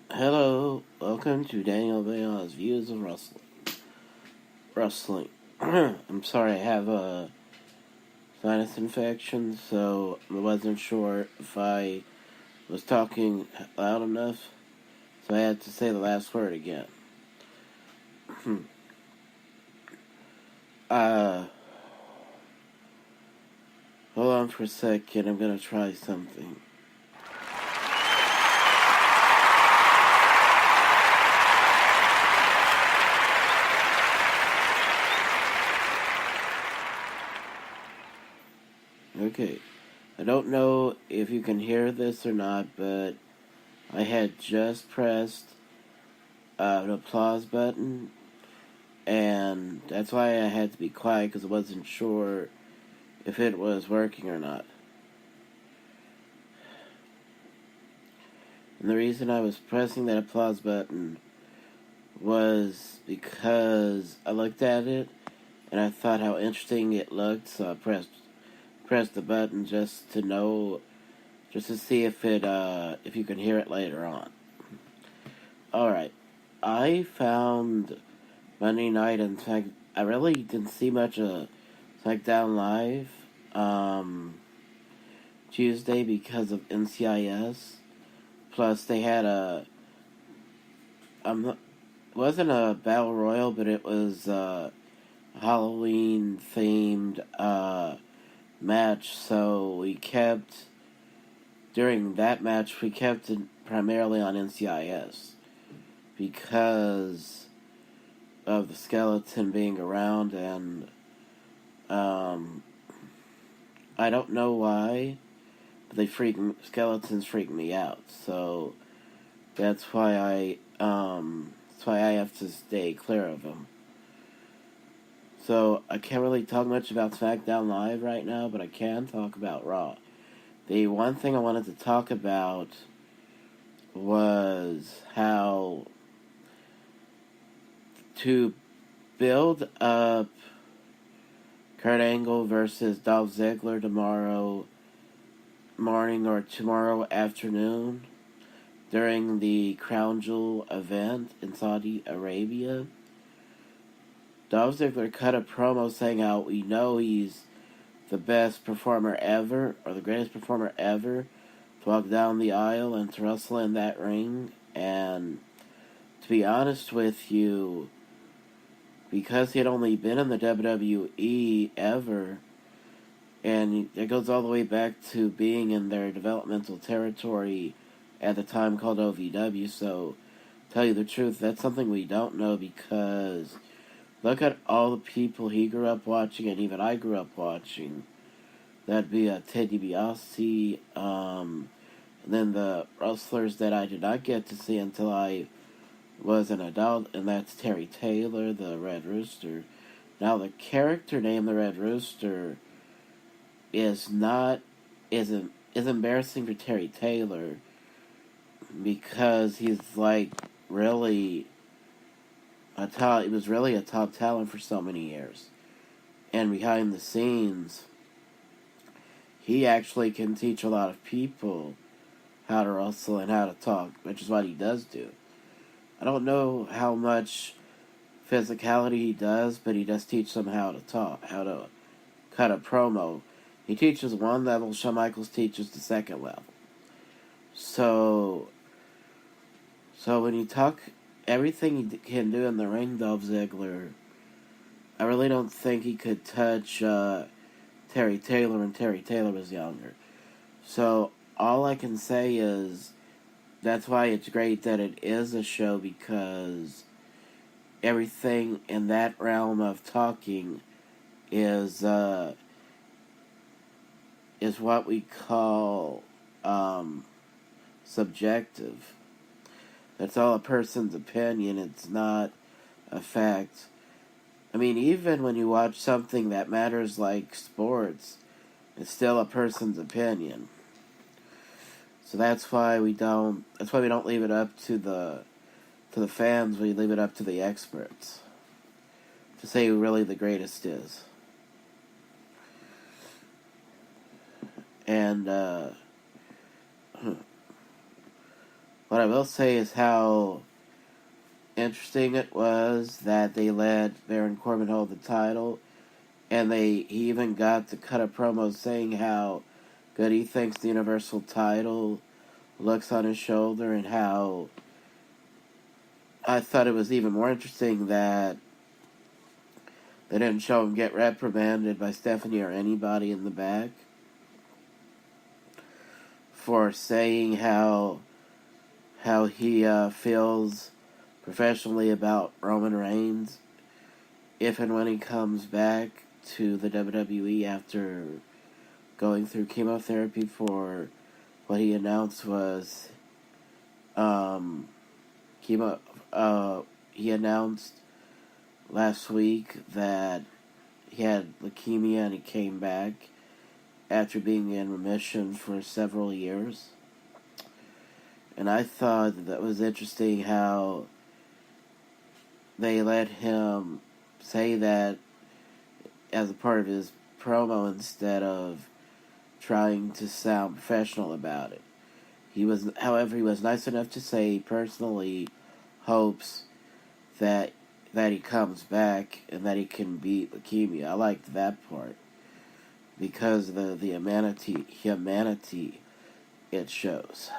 Hello, welcome to Daniel Bayon's Views of Wrestling. I'm sorry, I have a sinus infection, so I wasn't sure if I was talking loud enough, so I had to say the last word again. uh, Hold on for a second, I'm gonna try something. Okay, I don't know if you can hear this or not, but I had just pressed an applause button, and that's why I had to be quiet, because I wasn't sure if it was working or not. And the reason I was pressing that applause button was because I looked at it and I thought how interesting it looked, so I pressed the button just to know, just to see if you can hear it later on. Alright, I found Monday night, in fact, I really didn't see much of SmackDown Live Tuesday because of NCIS. Plus, they had wasn't a battle royal, but it was a Halloween themed match. So during that match, we kept it primarily on NCIS because of the skeleton being around, and I don't know why, but skeletons freak me out. So that's why I have to stay clear of them. So I can't really talk much about SmackDown Live right now, but I can talk about Raw. The one thing I wanted to talk about was how to build up Kurt Angle versus Dolph Ziggler tomorrow morning or tomorrow afternoon during the Crown Jewel event in Saudi Arabia. Dolph Ziggler cut a promo saying how we know he's the best performer ever, or the greatest performer ever, to walk down the aisle and to wrestle in that ring. And to be honest with you, because he had only been in the WWE ever, and it goes all the way back to being in their developmental territory at the time called OVW, so tell you the truth, that's something we don't know, because look at all the people he grew up watching, and even I grew up watching. That'd be Ted DiBiase, and then the wrestlers that I did not get to see until I was an adult, and that's Terry Taylor, the Red Rooster. Now, the character name, the Red Rooster, is embarrassing for Terry Taylor, because he's like really he was really a top talent for so many years. And behind the scenes, he actually can teach a lot of people how to wrestle and how to talk, which is what he does do. I don't know how much physicality he does, but he does teach them how to talk, how to cut a promo. He teaches one level, Shawn Michaels teaches the second level. So when you talk everything he can do in the ring, Dolph Ziggler, I really don't think he could touch Terry Taylor when Terry Taylor was younger. So all I can say is that's why it's great that it is a show, because everything in that realm of talking is what we call subjective. That's all a person's opinion. It's not a fact. I mean, even when you watch something that matters like sports, it's still a person's opinion. So that's why we don't leave it up to the fans. We leave it up to the experts to say who really the greatest is. And What I will say is how interesting it was that they let Baron Corbin hold the title, and he even got to cut a promo saying how good he thinks the Universal title looks on his shoulder, and how I thought it was even more interesting that they didn't show him get reprimanded by Stephanie or anybody in the back for saying how he feels professionally about Roman Reigns if and when he comes back to the WWE after going through chemotherapy for what he announced was chemo. He announced last week that he had leukemia and he came back after being in remission for several years. And I thought that was interesting how they let him say that as a part of his promo instead of trying to sound professional about it. However, he was nice enough to say he personally hopes that he comes back and that he can beat leukemia. I liked that part because of the humanity it shows.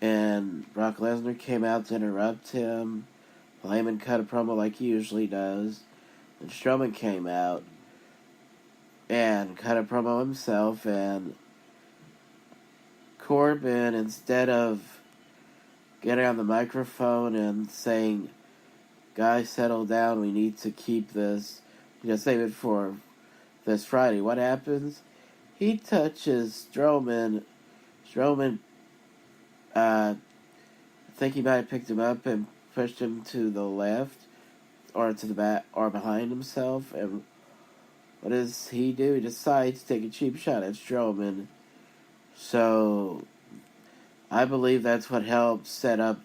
And Brock Lesnar came out to interrupt him. Heyman cut a promo like he usually does. And Strowman came out and cut a promo himself. And Corbin, instead of getting on the microphone and saying, "Guys, settle down, we need to keep this, just save it for this Friday," what happens? He touches Strowman. Strowman, I think he might have picked him up and pushed him to the left, or to the back, or behind himself. And what does he do? He decides to take a cheap shot at Strowman. So I believe that's what helped set up.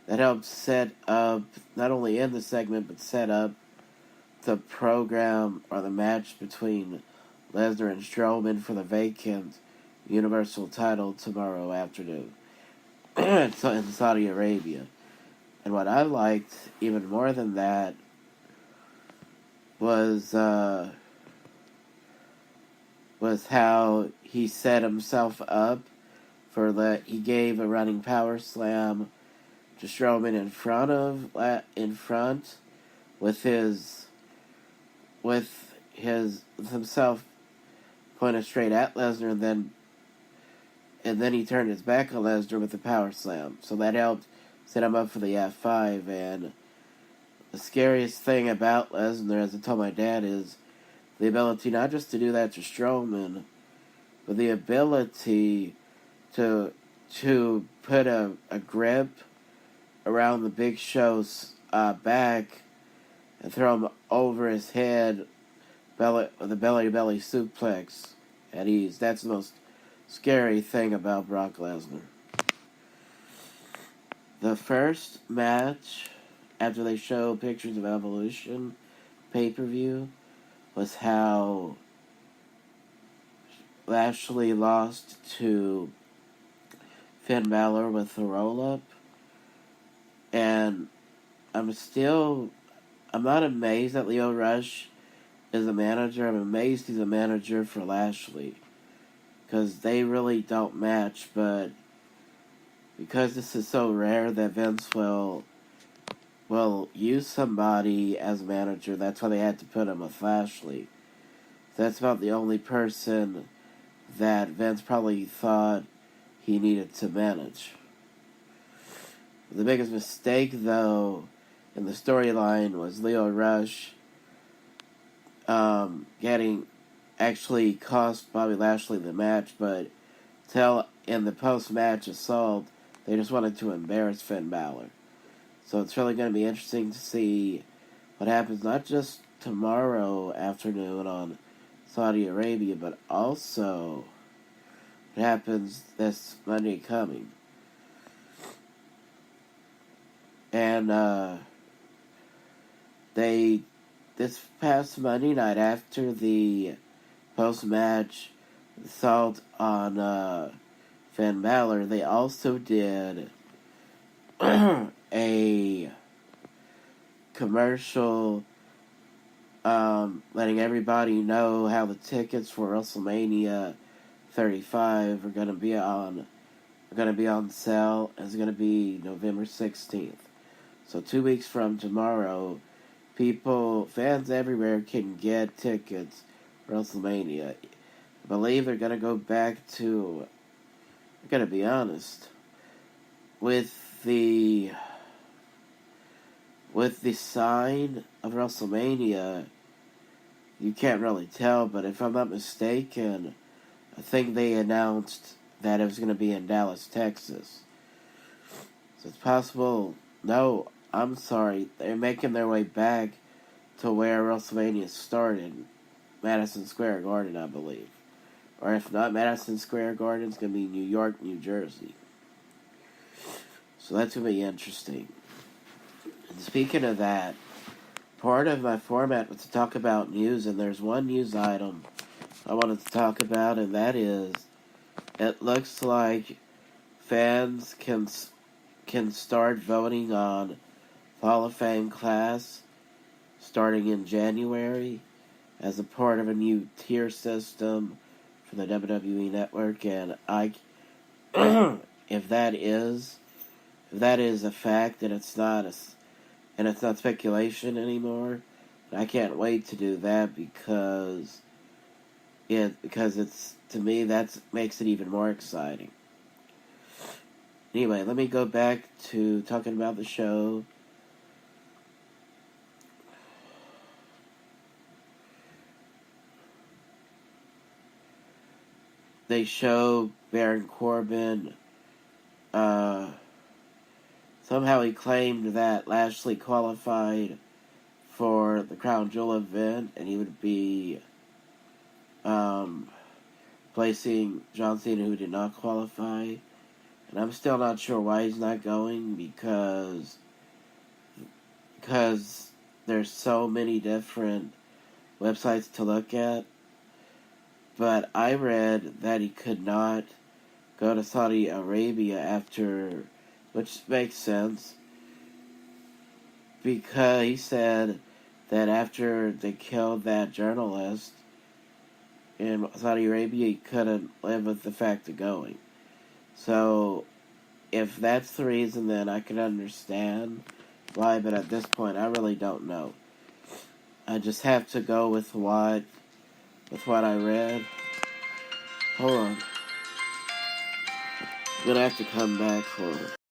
That helped set up not only in the segment, but set up the program or the match between Lesnar and Strowman for the vacant Universal title tomorrow afternoon in Saudi Arabia. And what I liked even more than that was how he set himself up for that. He gave a running power slam to Strowman in front with himself pointed straight at Lesnar, and then he turned his back on Lesnar with the power slam. So that helped set him up for the F5. And the scariest thing about Lesnar, as I told my dad, is the ability not just to do that to Strowman, but the ability to put a grip around the Big Show's back and throw him over his head with a belly-to-belly suplex at ease. That's the most scary thing about Brock Lesnar. The first match, after they show pictures of Evolution pay-per-view, was how Lashley lost to Finn Balor with the roll-up. And I'm not amazed that Lio Rush is a manager. I'm amazed he's a manager for Lashley, because they really don't match. But because this is so rare that Vince will use somebody as a manager, that's why they had to put him with Lashley. That's about the only person that Vince probably thought he needed to manage. The biggest mistake, though, in the storyline was Lio Rush actually cost Bobby Lashley the match, but in the post-match assault, they just wanted to embarrass Finn Balor. So it's really going to be interesting to see what happens, not just tomorrow afternoon on Saudi Arabia, but also what happens this Monday coming. And this past Monday night, after the post-match assault on Finn Balor, they also did a commercial letting everybody know how the tickets for WrestleMania 35 are going to be on sale. It's going to be November 16th. So 2 weeks from tomorrow, fans everywhere can get tickets for WrestleMania. I believe they're going to go back to, I'm going to be honest, with the sign of WrestleMania, you can't really tell, but if I'm not mistaken, I think they announced that it was going to be in Dallas, Texas. So it's possible. No, I'm sorry. They're making their way back to where WrestleMania started. Madison Square Garden, I believe. Or if not Madison Square Garden, it's going to be New York, New Jersey. So that's going to be interesting. And speaking of that, part of my format was to talk about news, and there's one news item I wanted to talk about, and that is, it looks like fans can start voting on Hall of Fame class starting in January as a part of a new tier system for the WWE Network, and if that is a fact, and it's not speculation anymore, I can't wait to do that because it's, to me, that makes it even more exciting. Anyway, let me go back to talking about the show. They show Baron Corbin, somehow he claimed that Lashley qualified for the Crown Jewel event, and he would be placing John Cena, who did not qualify. And I'm still not sure why he's not going, because there's so many different websites to look at. But I read that he could not go to Saudi Arabia after, which makes sense, because he said that after they killed that journalist in Saudi Arabia, he couldn't live with the fact of going. So, if that's the reason, then I can understand why, but at this point, I really don't know. I just have to go with what I read. Hold on. I'm gonna have to come back. Hold on.